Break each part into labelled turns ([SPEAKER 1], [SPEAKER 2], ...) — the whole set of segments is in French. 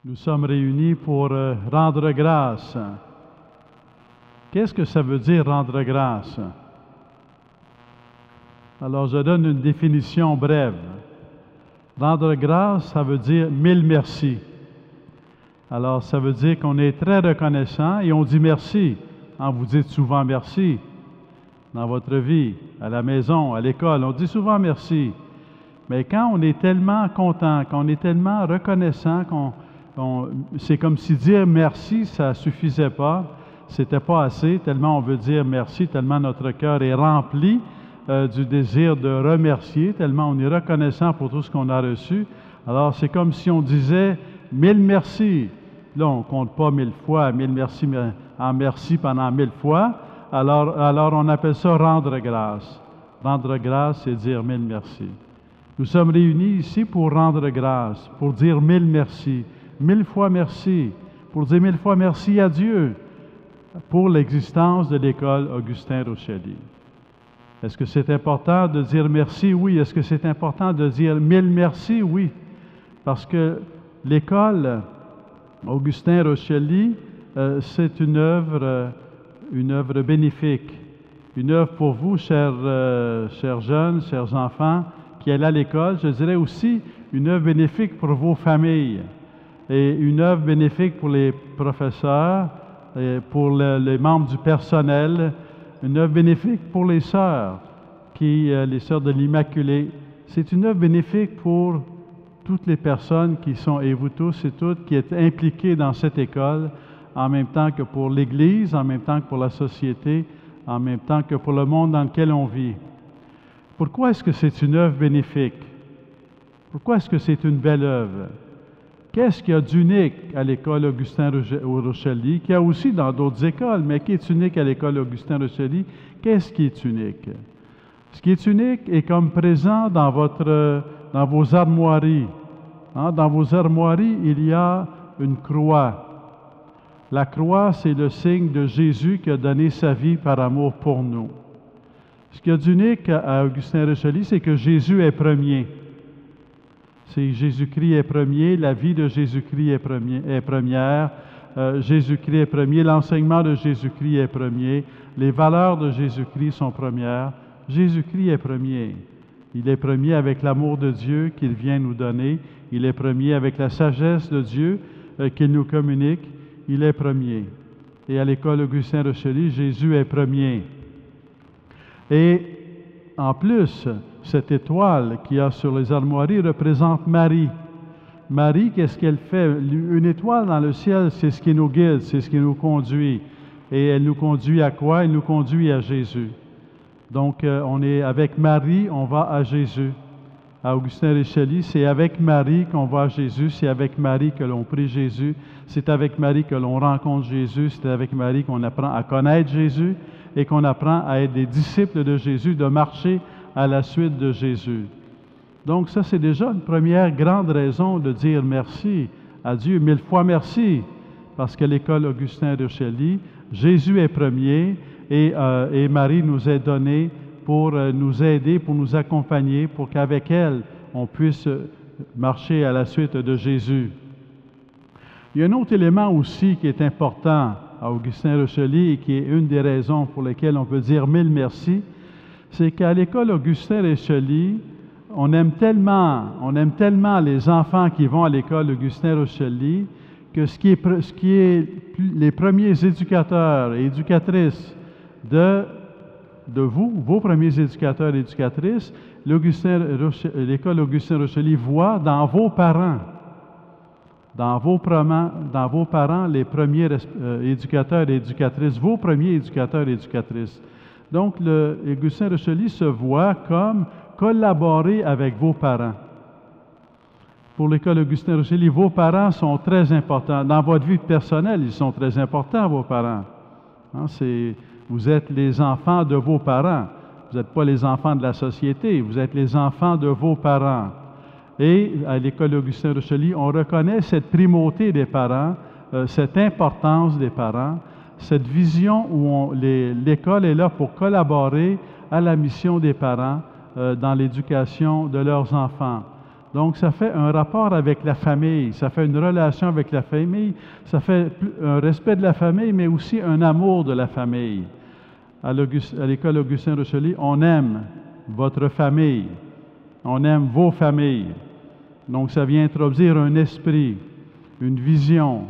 [SPEAKER 1] Nous sommes réunis pour rendre grâce. Qu'est-ce que ça veut dire rendre grâce? Alors, je donne une définition brève. Rendre grâce, ça veut dire mille merci. Alors, ça veut dire qu'on est très reconnaissant et on dit merci. Vous dites souvent merci dans votre vie, à la maison, à l'école. On dit souvent merci. Mais quand on est tellement content, qu'on est tellement reconnaissant, c'est comme si dire merci, ça ne suffisait pas, c'était pas assez, tellement on veut dire merci, tellement notre cœur est rempli du désir de remercier, tellement on est reconnaissant pour tout ce qu'on a reçu. Alors, c'est comme si on disait mille merci. Là, on ne compte pas 1000 fois, 1000 merci en merci pendant 1000 fois. Alors, on appelle ça rendre grâce. Rendre grâce, c'est dire mille merci. Nous sommes réunis ici pour rendre grâce, pour dire mille merci, 1000 fois merci, pour dire 1000 fois merci à Dieu pour l'existence de l'école Augustin Rochely. Est-ce que c'est important de dire merci? Oui. Est-ce que c'est important de dire mille merci? Oui. Parce que l'école Augustin Rochely, c'est une œuvre bénéfique, une œuvre pour vous, chers jeunes, chers enfants, qui allent à l'école. Je dirais aussi une œuvre bénéfique pour vos familles et une œuvre bénéfique pour les professeurs, et pour les membres du personnel, une œuvre bénéfique pour les sœurs, les sœurs de l'Immaculée. C'est une œuvre bénéfique pour toutes les personnes qui sont, et vous tous et toutes, qui êtes impliqués dans cette école, en même temps que pour l'Église, en même temps que pour la société, en même temps que pour le monde dans lequel on vit. Pourquoi est-ce que c'est une œuvre bénéfique? Pourquoi est-ce que c'est une belle œuvre? Qu'est-ce qu'il y a d'unique à l'école Augustin Rochely, qu'il y a aussi dans d'autres écoles, mais qui est unique à l'école Augustin Rochely? Qu'est-ce qui est unique? Ce qui est unique est comme présent dans vos armoiries. Dans vos armoiries, il y a une croix. La croix, c'est le signe de Jésus qui a donné sa vie par amour pour nous. Ce qu'il y a d'unique à Augustin Rochely, c'est que Jésus est premier. C'est Jésus-Christ est premier, la vie de Jésus-Christ est première, Jésus-Christ est premier, l'enseignement de Jésus-Christ est premier, les valeurs de Jésus-Christ sont premières. Jésus-Christ est premier. Il est premier avec l'amour de Dieu qu'il vient nous donner. Il est premier avec la sagesse de Dieu qu'il nous communique. Il est premier. Et à l'école Augustin Rochely, Jésus est premier. Et en plus, cette étoile qu'il y a sur les armoiries représente Marie. Marie, qu'est-ce qu'elle fait? Une étoile dans le ciel, c'est ce qui nous guide, c'est ce qui nous conduit. Et elle nous conduit à quoi? Elle nous conduit à Jésus. Donc, on est avec Marie, on va à Jésus. À Augustin Rochely, c'est avec Marie qu'on va à Jésus, c'est avec Marie que l'on prie Jésus, c'est avec Marie que l'on rencontre Jésus, c'est avec Marie qu'on apprend à connaître Jésus et qu'on apprend à être des disciples de Jésus, de marcher à la suite de Jésus. Donc, ça, c'est déjà une première grande raison de dire merci à Dieu, 1000 fois merci, parce que l'école Augustin Rochely, Jésus est premier, et Marie nous est donnée pour nous aider, pour nous accompagner, pour qu'avec elle, on puisse marcher à la suite de Jésus. Il y a un autre élément aussi qui est important à Augustin Rochely et qui est une des raisons pour lesquelles on peut dire 1000 merci, c'est qu'à l'école Augustin Rochely, on aime tellement les enfants qui vont à l'école Augustin Rochely que ce qui est les premiers éducateurs et éducatrices de vous, vos premiers éducateurs et éducatrices, l'école Augustin Rochely voit dans vos parents, les premiers éducateurs et éducatrices, vos premiers éducateurs et éducatrices. Donc, Augustin Rochely se voit comme collaborer avec vos parents. Pour l'école Augustin Rochely, vos parents sont très importants. Dans votre vie personnelle, ils sont très importants, vos parents. Vous êtes les enfants de vos parents. Vous n'êtes pas les enfants de la société, vous êtes les enfants de vos parents. Et à l'école Augustin Rochely, on reconnaît cette primauté des parents, cette importance des parents, cette vision où l'école est là pour collaborer à la mission des parents dans l'éducation de leurs enfants. Donc, ça fait un rapport avec la famille, ça fait une relation avec la famille, ça fait un respect de la famille, mais aussi un amour de la famille. À l'école Augustin Rochely, on aime votre famille, on aime vos familles. Donc, ça vient introduire un esprit, une vision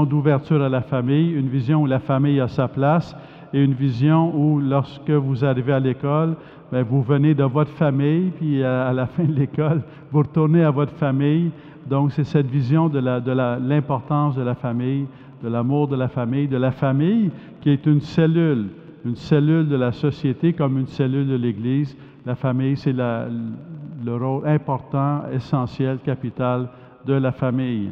[SPEAKER 1] d'ouverture à la famille, une vision où la famille a sa place et une vision où, lorsque vous arrivez à l'école, bien, vous venez de votre famille, puis à la fin de l'école, vous retournez à votre famille. Donc, c'est cette vision de l'importance de la famille, de l'amour de la famille qui est une cellule de la société comme une cellule de l'Église. La famille, c'est le rôle important, essentiel, capital de la famille.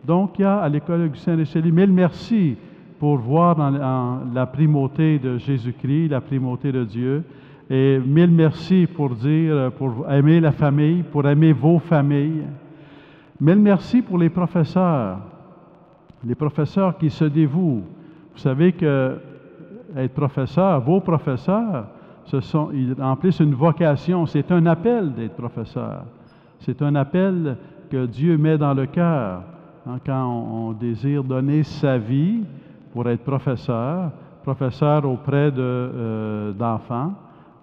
[SPEAKER 1] Donc, il y a à l'école Augustin Rochely, mille merci pour voir dans la primauté de Jésus-Christ, la primauté de Dieu. Et mille merci pour aimer la famille, pour aimer vos familles. Mille merci pour les professeurs qui se dévouent. Vous savez que être professeur, vos professeurs, ils remplissent une vocation, c'est un appel d'être professeur. C'est un appel que Dieu met dans le cœur. Quand on désire donner sa vie pour être professeur auprès d'enfants,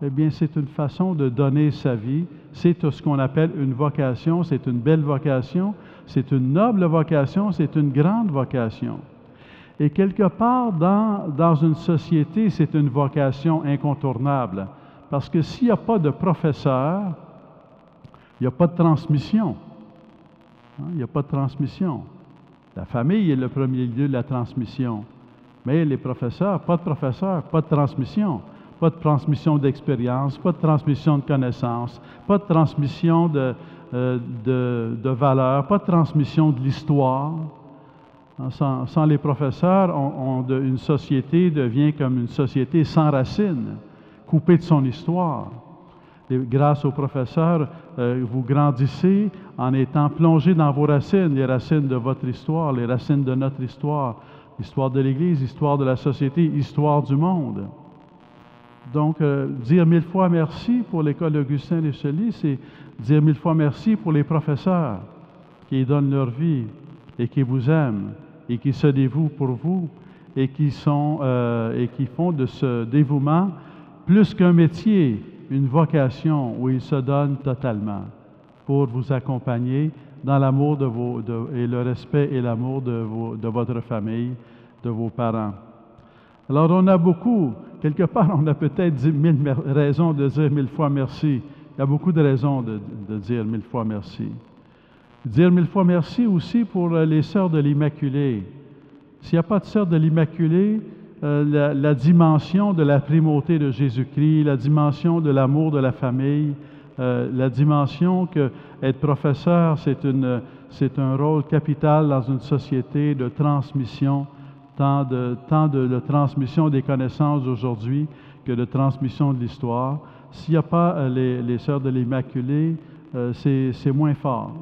[SPEAKER 1] eh bien, c'est une façon de donner sa vie. C'est ce qu'on appelle une vocation, c'est une belle vocation, c'est une noble vocation, c'est une grande vocation. Et quelque part, dans une société, c'est une vocation incontournable. Parce que s'il n'y a pas de professeur, il n'y a pas de transmission. Il n'y a pas de transmission. La famille est le premier lieu de la transmission. Mais les professeurs, pas de transmission. Pas de transmission d'expérience, pas de transmission de connaissances, pas de transmission de valeurs, pas de transmission de l'histoire. Sans les professeurs, une société devient comme une société sans racines, coupée de son histoire. Et grâce aux professeurs, vous grandissez en étant plongé dans vos racines, les racines de votre histoire, les racines de notre histoire, l'histoire de l'Église, l'histoire de la société, l'histoire du monde. Donc, dire mille fois merci pour l'école Augustin Rochely, c'est dire mille fois merci pour les professeurs qui donnent leur vie et qui vous aiment et qui se dévouent pour vous et qui font de ce dévouement plus qu'un métier, une vocation où ils se donnent totalement pour vous accompagner dans l'amour et le respect et l'amour de votre famille, de vos parents. Alors, on a quelque part, on a peut-être 1000 raisons de dire mille fois merci. Il y a beaucoup de raisons de dire mille fois merci. Dire mille fois merci aussi pour les sœurs de l'Immaculée. S'il n'y a pas de sœurs de l'Immaculée, la dimension de la primauté de Jésus-Christ, la dimension de l'amour de la famille, la dimension que être professeur, c'est un rôle capital dans une société de transmission, tant de transmission des connaissances d'aujourd'hui que de transmission de l'histoire. S'il n'y a pas les sœurs de l'Immaculée, c'est moins fort.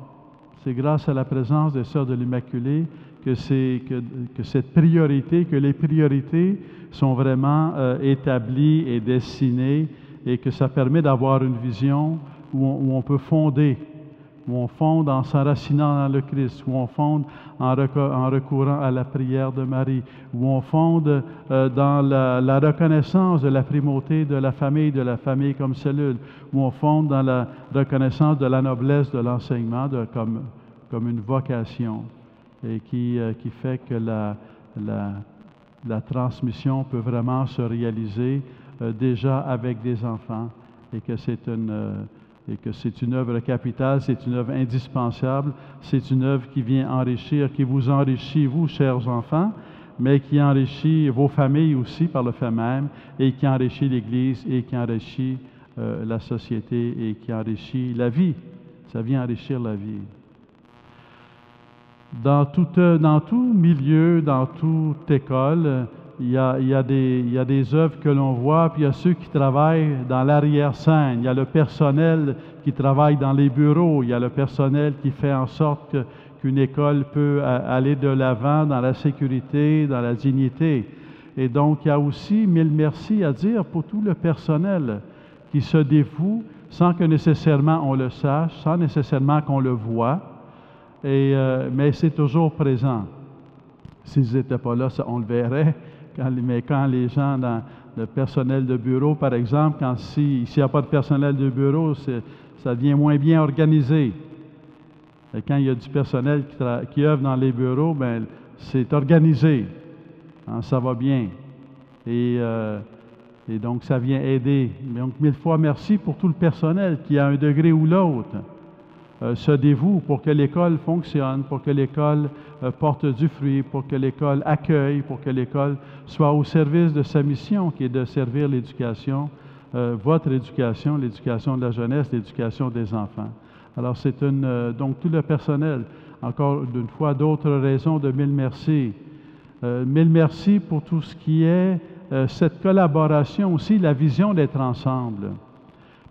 [SPEAKER 1] C'est grâce à la présence des sœurs de l'Immaculée que cette priorité, que les priorités sont vraiment établies et dessinées et que ça permet d'avoir une vision où on peut fonder, où on fonde en s'enracinant dans le Christ, où on fonde en recourant à la prière de Marie, où on fonde dans la reconnaissance de la primauté de la famille comme cellule, où on fonde dans la reconnaissance de la noblesse de l'enseignement comme une vocation, et qui fait que la transmission peut vraiment se réaliser déjà avec des enfants, et que c'est une œuvre capitale, c'est une œuvre indispensable, c'est une œuvre qui vient enrichir, qui vous enrichit, vous, chers enfants, mais qui enrichit vos familles aussi par le fait même, et qui enrichit l'Église, et qui enrichit la société, et qui enrichit la vie. Ça vient enrichir la vie. Dans tout milieu, dans toute école, il y a des œuvres que l'on voit, puis il y a ceux qui travaillent dans l'arrière-scène. Il y a le personnel qui travaille dans les bureaux. Il y a le personnel qui fait en sorte qu'une école peut aller de l'avant dans la sécurité, dans la dignité. Et donc, il y a aussi mille merci à dire pour tout le personnel qui se dévoue sans que nécessairement on le sache, sans nécessairement qu'on le voie, mais c'est toujours présent. S'ils n'étaient pas là, on le verrait, mais quand les gens dans le personnel de bureau, par exemple, s'il n'y a pas de personnel de bureau, ça devient moins bien organisé. Et quand il y a du personnel qui œuvre dans les bureaux, bien, c'est organisé. Hein, ça va bien. Et donc, ça vient aider. Donc, 1000 fois merci pour tout le personnel qui, à un degré ou l'autre, se dévoue pour que l'école fonctionne, pour que l'école porte du fruit, pour que l'école accueille, pour que l'école soit au service de sa mission, qui est de servir l'éducation, votre éducation, l'éducation de la jeunesse, l'éducation des enfants. Alors, donc tout le personnel, encore une fois, d'autres raisons de 1000 merci. 1000 merci pour tout ce qui est cette collaboration aussi, la vision d'être ensemble.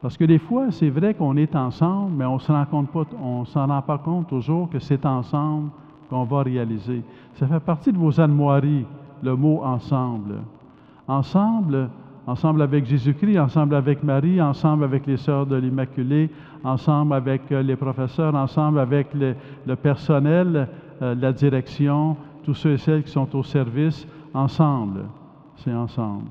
[SPEAKER 1] Parce que des fois, c'est vrai qu'on est ensemble, mais on ne s'en rend pas compte toujours que c'est ensemble qu'on va réaliser. Ça fait partie de vos armoiries, le mot ensemble. Ensemble avec Jésus-Christ, ensemble avec Marie, ensemble avec les Sœurs de l'Immaculée, ensemble avec les professeurs, ensemble avec le personnel, la direction, tous ceux et celles qui sont au service, ensemble. C'est ensemble.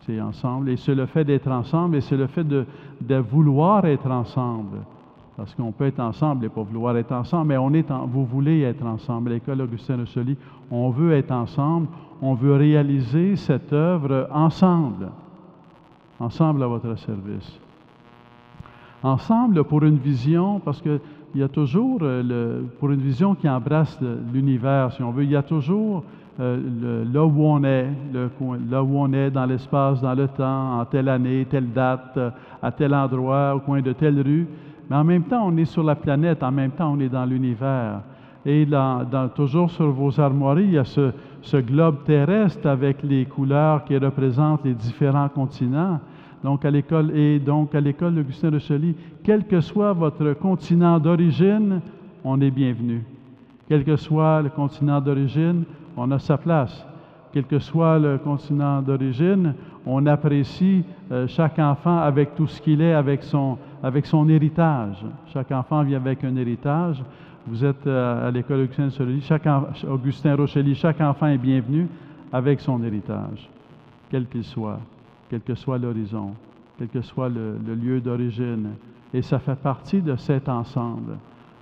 [SPEAKER 1] C'est ensemble. Et c'est le fait d'être ensemble et c'est le fait de vouloir être ensemble. Parce qu'on peut être ensemble et pas vouloir être ensemble, mais vous voulez être ensemble. À l'École Augustin de Sully, on veut être ensemble, on veut réaliser cette œuvre ensemble. Ensemble à votre service. Ensemble pour une vision, parce qu'il y a toujours, pour une vision qui embrasse l'univers, si on veut, il y a toujours là où on est, là où on est dans l'espace, dans le temps, en telle année, telle date, à tel endroit, au coin de telle rue. Mais en même temps, on est sur la planète, en même temps, on est dans l'univers. Et toujours sur vos armoiries, il y a ce globe terrestre avec les couleurs qui représentent les différents continents. Donc, à l'école d'Augustin de Sully, quel que soit votre continent d'origine, on est bienvenu. Quel que soit le continent d'origine, on a sa place. Quel que soit le continent d'origine, on apprécie chaque enfant avec tout ce qu'il est, avec son héritage. Chaque enfant vient avec un héritage. Vous êtes à l'école Augustin Rochely, chaque enfant est bienvenu avec son héritage, quel qu'il soit, quel que soit l'horizon, quel que soit le lieu d'origine. Et ça fait partie de cet ensemble.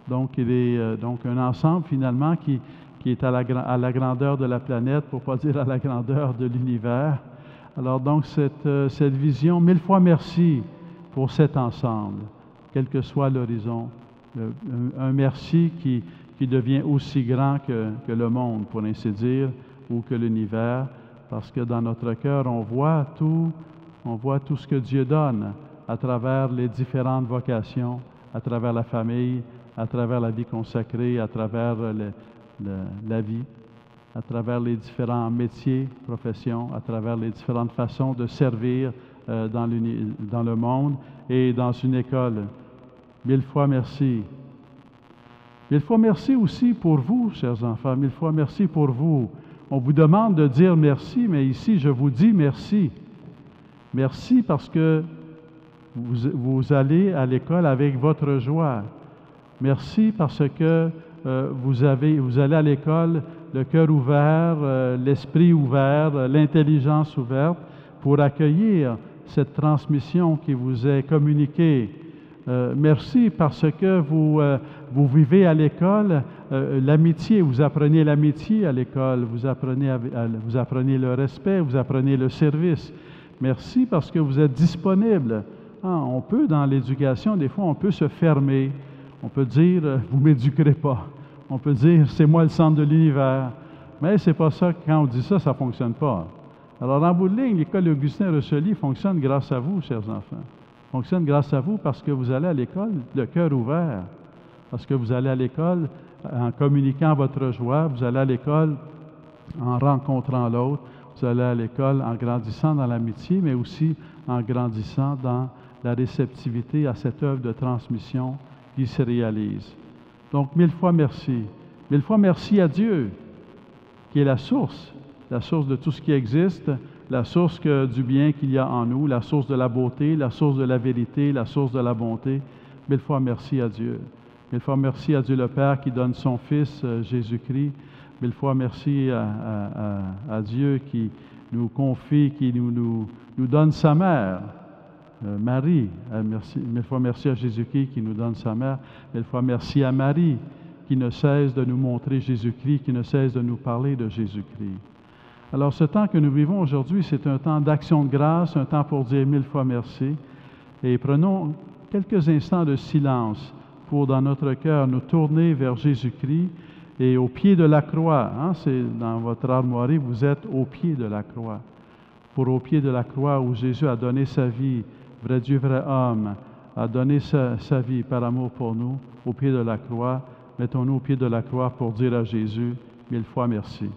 [SPEAKER 1] Donc, il est donc un ensemble finalement qui est à la grandeur de la planète, pour ne pas dire à la grandeur de l'univers. Alors donc, cette vision, 1000 fois merci pour cet ensemble, quel que soit l'horizon. Un merci qui devient aussi grand que le monde, pour ainsi dire, ou que l'univers, parce que dans notre cœur, on voit tout ce que Dieu donne à travers les différentes vocations, à travers la famille, à travers la vie consacrée, à travers la vie, à travers les différents métiers, professions, à travers les différentes façons de servir dans le monde et dans une école. 1000 fois merci. 1000 fois merci aussi pour vous, chers enfants. 1000 fois merci pour vous. On vous demande de dire merci, mais ici, je vous dis merci. Merci parce que vous allez à l'école avec votre joie. Merci parce que vous allez à l'école le cœur ouvert, l'esprit ouvert, l'intelligence ouverte pour accueillir cette transmission qui vous est communiquée. Merci parce que vous vivez à l'école l'amitié, vous apprenez l'amitié à l'école, vous apprenez le respect, vous apprenez le service. Merci parce que vous êtes disponible. On peut, dans l'éducation, des fois, on peut se fermer. On peut dire, vous ne m'éduquerez pas. On peut dire, c'est moi le centre de l'univers. Mais c'est pas ça, quand on dit ça, ça ne fonctionne pas. Alors, en bout de ligne, l'école Augustin Rochely fonctionne grâce à vous, chers enfants. Fonctionne grâce à vous parce que vous allez à l'école le cœur ouvert. Parce que vous allez à l'école en communiquant votre joie, vous allez à l'école en rencontrant l'autre, vous allez à l'école en grandissant dans l'amitié, mais aussi en grandissant dans la réceptivité à cette œuvre de transmission qui se réalise. Donc, 1000 fois merci. 1000 fois merci à Dieu, qui est la source de tout ce qui existe, la source du bien qu'il y a en nous, la source de la beauté, la source de la vérité, la source de la bonté. Mille fois merci à Dieu. Mille fois merci à Dieu le Père qui donne son Fils, Jésus-Christ. Mille fois merci à Dieu qui nous confie, qui nous donne sa mère, Marie. Mille fois merci à Jésus-Christ qui nous donne sa mère. Mille fois merci à Marie qui ne cesse de nous montrer Jésus-Christ, qui ne cesse de nous parler de Jésus-Christ. Alors ce temps que nous vivons aujourd'hui, c'est un temps d'action de grâce, un temps pour dire mille fois merci. Et prenons quelques instants de silence pour, dans notre cœur, nous tourner vers Jésus-Christ et au pied de la croix. C'est dans votre armoirie, vous êtes au pied de la croix. Pour au pied de la croix où Jésus a donné sa vie, vrai Dieu, vrai homme, a donné sa vie par amour pour nous, au pied de la croix. Mettons-nous au pied de la croix pour dire à Jésus, mille fois merci.